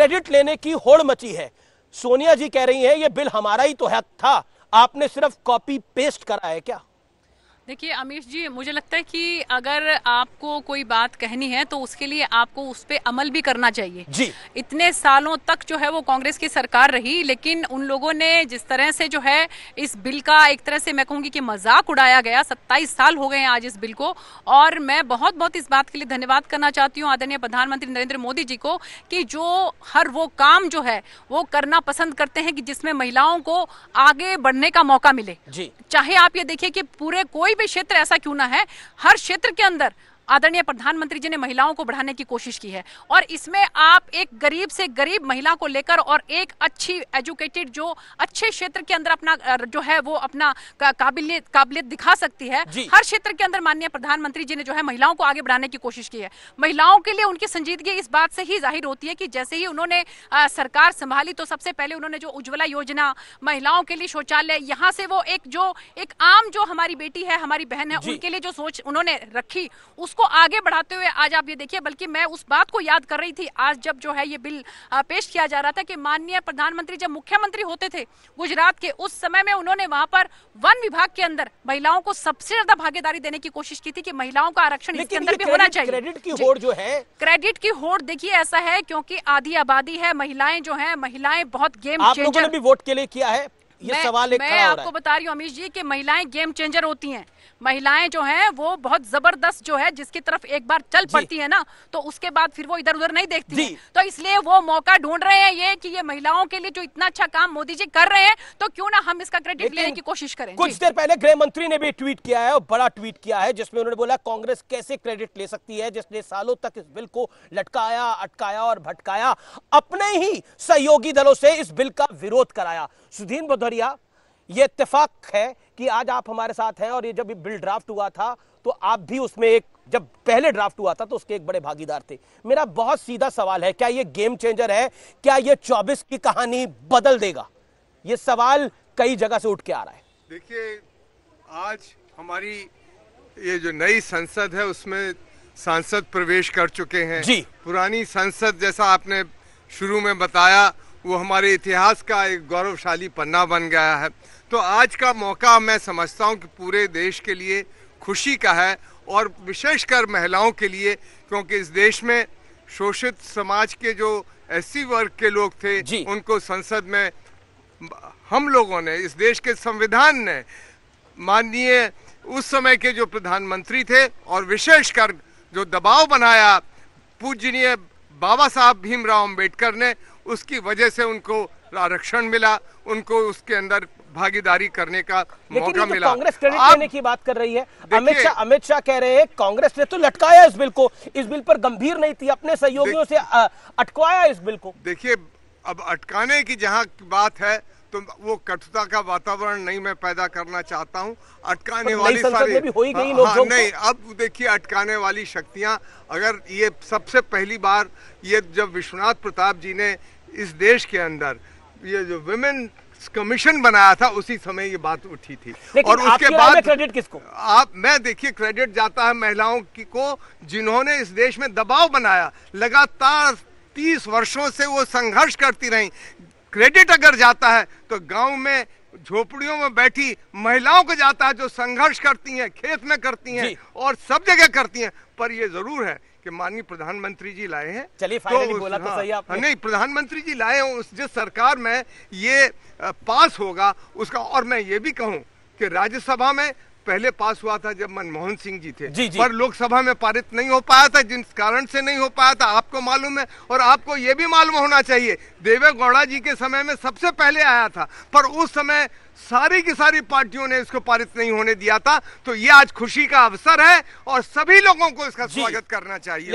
Credit लेने की होड़ मची है। सोनिया जी कह रही हैं ये बिल हमारा ही तो हक था, आपने सिर्फ कॉपी पेस्ट करा है क्या? देखिए अमीश जी, मुझे लगता है कि अगर आपको कोई बात कहनी है तो उसके लिए आपको उस पर अमल भी करना चाहिए जी। इतने सालों तक जो है वो कांग्रेस की सरकार रही, लेकिन उन लोगों ने जिस तरह से जो है इस बिल का एक तरह से मैं कहूंगी कि मजाक उड़ाया गया। 27 साल हो गए हैं आज इस बिल को, और मैं बहुत बहुत इस बात के लिए धन्यवाद करना चाहती हूँ आदरणीय प्रधानमंत्री नरेंद्र मोदी जी को कि जो हर वो काम जो है वो करना पसंद करते हैं कि जिसमें महिलाओं को आगे बढ़ने का मौका मिले। चाहे आप ये देखिए कि पूरे कोई भी क्षेत्र ऐसा क्यों ना है, हर क्षेत्र के अंदर आदरणीय प्रधानमंत्री जी ने महिलाओं को बढ़ाने की कोशिश की है। और इसमें आप एक गरीब से गरीब महिला को लेकर और एक अच्छी एजुकेटेड जो अच्छे क्षेत्र के अंदर अपना जो है वो अपना काबिलियत दिखा सकती है, हर क्षेत्र के अंदर माननीय प्रधानमंत्री जी ने जो है महिलाओं को आगे बढ़ाने की कोशिश की है। महिलाओं के लिए उनकी संजीदगी इस बात से ही जाहिर होती है कि जैसे ही उन्होंने सरकार संभाली तो सबसे पहले उन्होंने जो उज्ज्वला योजना, महिलाओं के लिए शौचालय, यहाँ से वो एक आम जो हमारी बेटी है, हमारी बहन है, उनके लिए जो सोच उन्होंने रखी को आगे बढ़ाते हुए आज आप ये देखिए, बल्कि मैं उस बात को याद कर रही थी आज जब जो है ये बिल पेश किया जा रहा था कि माननीय प्रधानमंत्री जब मुख्यमंत्री होते थे गुजरात के, उस समय में उन्होंने वहां पर वन विभाग के अंदर महिलाओं को सबसे ज्यादा भागीदारी देने की कोशिश की थी कि महिलाओं का आरक्षण इसके अंदर भी होना चाहिए। क्रेडिट की होड़ जो है, क्रेडिट की होड़ देखिए ऐसा है क्योंकि आधी आबादी है, महिलाएं जो है, महिलाएं बहुत गेम चेंजर। आप लोगों ने भी वोट के लिए किया है, ये सवाल एक खड़ा हो रहा है। मैं आपको बता रही हूँ अमीश जी कि महिलाएं गेम चेंजर होती हैं। महिलाएं जो हैं वो बहुत जबरदस्त जो है, जिसकी तरफ एक बार चल पड़ती है ना तो उसके बाद फिर वो इधर उधर नहीं देखती है। तो इसलिए वो मौका ढूंढ रहे हैं ये कि ये महिलाओं के लिए जो इतना अच्छा काम मोदी जी कर रहे हैं तो क्यों ना हम इसका क्रेडिट लेने की कोशिश करें। कुछ देर पहले गृह मंत्री ने भी ट्वीट किया है, और बड़ा ट्वीट किया है, जिसमें उन्होंने बोला कांग्रेस कैसे क्रेडिट ले सकती है जिसने सालों तक इस बिल को लटकाया, अटकाया और भटकाया, अपने ही सहयोगी दलों से इस बिल का विरोध कराया। सुधीर भदौरिया, ये इत्तेफाक है कि आज आप हमारे साथ हैं, और ये जब बिल ड्राफ्ट हुआ था तो आप भी उसमें जब पहले ड्राफ्ट हुआ था तो उसके एक बड़े भागीदार थे। मेरा बहुत सीधा सवाल है, क्या ये गेम चेंजर है? क्या ये 24 की कहानी बदल देगा? ये सवाल कई जगह से उठ के आ रहा है। देखिए, आज हमारी ये जो नई संसद है उसमें सांसद प्रवेश कर चुके हैं जी। पुरानी संसद, जैसा आपने शुरू में बताया, वो हमारे इतिहास का एक गौरवशाली पन्ना बन गया है। तो आज का मौका मैं समझता हूँ कि पूरे देश के लिए खुशी का है, और विशेषकर महिलाओं के लिए, क्योंकि इस देश में शोषित समाज के जो एससी वर्ग के लोग थे उनको संसद में हम लोगों ने, इस देश के संविधान ने, माननीय उस समय के जो प्रधानमंत्री थे और विशेषकर जो दबाव बनाया पूजनीय बाबा साहब भीमराव अंबेडकर ने, उसकी वजह से उनको आरक्षण मिला, उनको उसके अंदर भागीदारी करने का मौका मिला। कांग्रेस क्रेडिट लेने की बात कर रही है। अमित शाह कह रहे हैं कांग्रेस ने तो लटकाया इस बिल को, इस बिल पर गंभीर नहीं थी, अपने सहयोगियों से अटकवाया इस बिल को। देखिए, अब अटकाने की जहां बात है तो वो कटुता का वातावरण नहीं मैं पैदा करना चाहता हूं। अटकाने वाली सारी भी हो ही गई लोग नहीं, अब देखिए अटकाने वाली शक्तियां, अगर ये सबसे पहली बार ये जब विश्वनाथ प्रताप जी ने इस देश के अंदर ये जो विमेन कमीशन बनाया था उसी समय ये बात उठी थी। और उसके बाद क्रेडिट किसको? मैं देखिए क्रेडिट जाता है महिलाओं को, जिन्होंने इस देश में दबाव बनाया, लगातार 30 वर्षों से वो संघर्ष करती रही। क्रेडिट अगर जाता है तो गांव में झोपड़ियों में बैठी महिलाओं को जाता है, जो संघर्ष करती हैं, खेत में करती हैं और सब जगह करती हैं। पर ये जरूर है कि माननीय प्रधानमंत्री जी लाए हैं, चलिए फाइनली बोला तो सही आपने। नहीं, प्रधानमंत्री जी लाए हैं, जिस सरकार में ये पास होगा उसका। और मैं ये भी कहूं कि राज्यसभा में पहले पास हुआ था जब मनमोहन सिंह जी थे, पर लोकसभा में पारित नहीं हो पाया था। जिन कारण से नहीं हो पाया था आपको मालूम है, और आपको ये भी मालूम होना चाहिए, देवे गौड़ा जी के समय में सबसे पहले आया था, पर उस समय सारी की सारी पार्टियों ने इसको पारित नहीं होने दिया था। तो ये आज खुशी का अवसर है और सभी लोगों को इसका स्वागत करना चाहिए।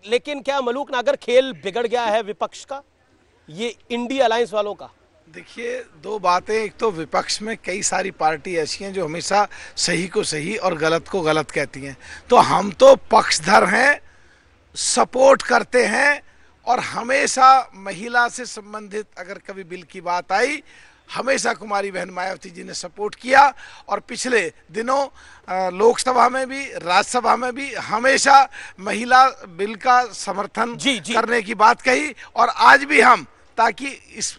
लेकिन क्या मलूक नागर खेल बिगड़ गया है विपक्ष का, ये इंडी अलायंस वालों का? देखिए, दो बातें। एक तो विपक्ष में कई सारी पार्टी ऐसी हैं जो हमेशा सही को सही और गलत को गलत कहती हैं। तो हम तो पक्षधर हैं, सपोर्ट करते हैं, और हमेशा महिला से संबंधित अगर कभी बिल की बात आई, हमेशा कुमारी बहन मायावती जी ने सपोर्ट किया और पिछले दिनों लोकसभा में भी राज्यसभा में भी हमेशा महिला बिल का समर्थन करने की बात कही। और आज भी हम, ताकि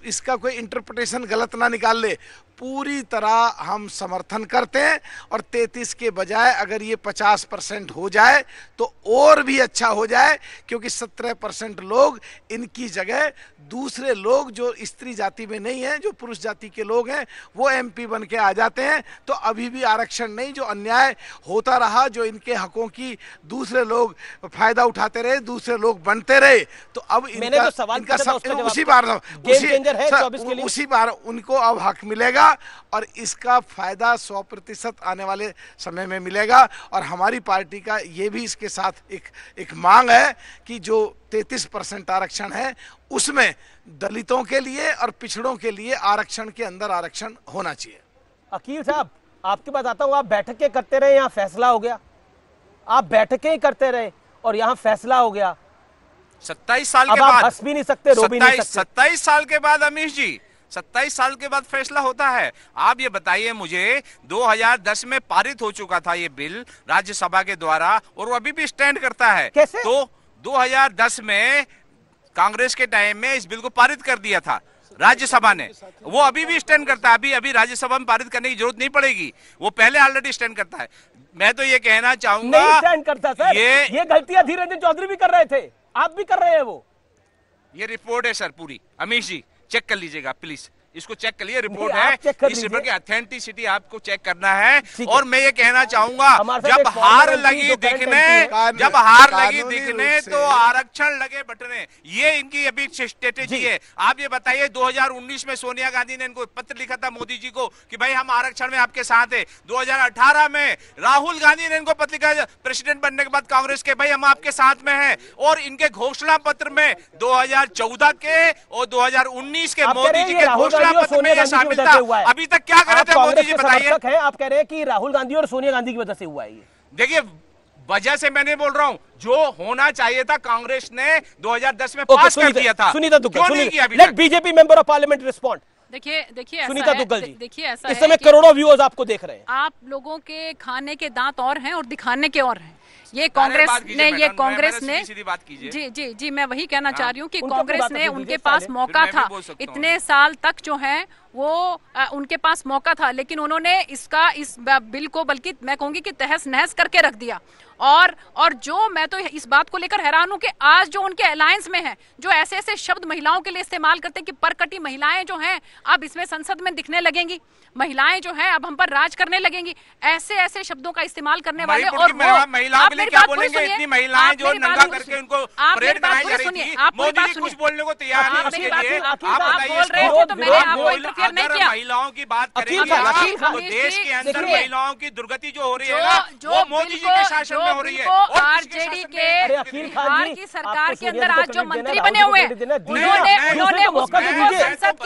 इसका कोई इंटरप्रिटेशन गलत ना निकाल ले, पूरी तरह हम समर्थन करते हैं। और 33 के बजाय अगर ये 50% हो जाए तो और भी अच्छा हो जाए, क्योंकि 17% लोग इनकी जगह दूसरे लोग जो स्त्री जाति में नहीं हैं, जो पुरुष जाति के लोग हैं, वो MP बन के आ जाते हैं। तो अभी भी आरक्षण नहीं, जो अन्याय होता रहा, जो इनके हकों की दूसरे लोग फायदा उठाते रहे, दूसरे लोग बनते रहे, तो अब उसी बार उनको अब हक मिलेगा और इसका फायदा 100% आने वाले समय में मिलेगा। और हमारी पार्टी का ये भी इसके साथ एक मांग है कि जो 33% आरक्षण है उसमें दलितों के लिए और पिछड़ों के लिए आरक्षण के अंदर आरक्षण होना चाहिए। अकील साहब, आपके पास आता हूं। आप बैठकें करते रहे, यहाँ फैसला हो गया। आप बैठकें ही करते रहे और यहाँ फैसला हो गया। 27 साल के बाद बाद हंस भी नहीं सकते, रो भी नहीं सकते। 27 साल के बाद अमीश जी, 27 साल के बाद फैसला होता है। आप ये बताइए मुझे, 2010 में पारित हो चुका था ये बिल राज्यसभा के द्वारा और वो अभी भी स्टैंड करता है। कैसे? तो 2010 में कांग्रेस के टाइम में इस बिल को पारित कर दिया था राज्यसभा ने, वो अभी भी स्टैंड करता है। अभी राज्यसभा में पारित करने की जरूरत नहीं पड़ेगी, वो पहले ऑलरेडी स्टैंड करता है। मैं तो ये कहना चाहूंगा, नहीं स्टैंड करता सर, ये गलतियां धीरे धीरे चौधरी भी कर रहे थे, आप भी कर रहे हैं। वो ये रिपोर्ट है सर पूरी, अमीश जी चेक कर लीजिएगा प्लीज, इसको चेक कर लिए, रिपोर्ट है, इस रिपोर्ट की ऑथेंटिसिटी आपको चेक करना है। और मैं ये कहना चाहूंगा, जब हार लगी दिखने तो आरक्षण लगे बटने, ये इनकी अभी स्ट्रेटेजी है। आप ये बताइए, 2019 में सोनिया गांधी ने इनको पत्र लिखा था मोदी जी को कि भाई हम आरक्षण में आपके साथ है। 2018 में राहुल गांधी ने इनको पत्र लिखा प्रेसिडेंट बनने के बाद कांग्रेस के, भाई हम आपके साथ में हैं। और इनके घोषणा पत्र में 2014 के और 2019 के मोदी जी के घोषणा सोनिया गांधी की वजह से हुआ है। अभी तक क्या कर रहे थे मोदी जी, बताइए। आप कह रहे हैं कि राहुल गांधी और सोनिया गांधी की वजह से हुआ है ये। देखिए, वजह से मैं नहीं बोल रहा हूं, जो होना चाहिए था कांग्रेस ने 2010 में पास कर दिया था। Sunita Duggal, let BJP member of parliament respond. देखिए सुनीता दुग्गल जी, देखिए ऐसा इस समय करोड़ों व्यूअर्स आपको देख रहे हैं। आप लोगों के खाने के दांत और हैं और दिखाने के और हैं। ये कांग्रेस ने जी मैं वही कहना चाह रही हूँ कि कांग्रेस ने, उनके पास मौका था, इतने साल तक जो है वो उनके पास मौका था, लेकिन उन्होंने इस बिल को बल्कि मैं कहूंगी कि तहस नहस करके रख दिया। और जो मैं तो इस बात को लेकर हैरान हूं कि आज जो उनके अलायंस में है, जो ऐसे ऐसे शब्द महिलाओं के लिए इस्तेमाल करते हैं कि परकटी महिलाएं जो हैं अब इसमें संसद में दिखने लगेंगी, महिलाएं जो हैं अब हम पर राज करने लगेंगी, ऐसे ऐसे शब्दों का इस्तेमाल करने वाले। और महिलाओं के लिए क्या बोलेंगे? इतनी महिलाएं जो नंगा करके उनको परेड कराई जा रही थी, मोदी जी कुछ बोलने को तैयार नहीं उसके लिए। आप बोल रहे थे तो मैंने आपको इंटरफेयर नहीं किया। महिलाओं की बात करेंगे तो देश के अंदर महिलाओं की दुर्गति जो हो रही है ना, वो मोदी जी के शासन में हो रही है। आरजेडी के बिहार की सरकार के अंदर आज जो मंत्री बने हुए हैं, उन्होंने संसद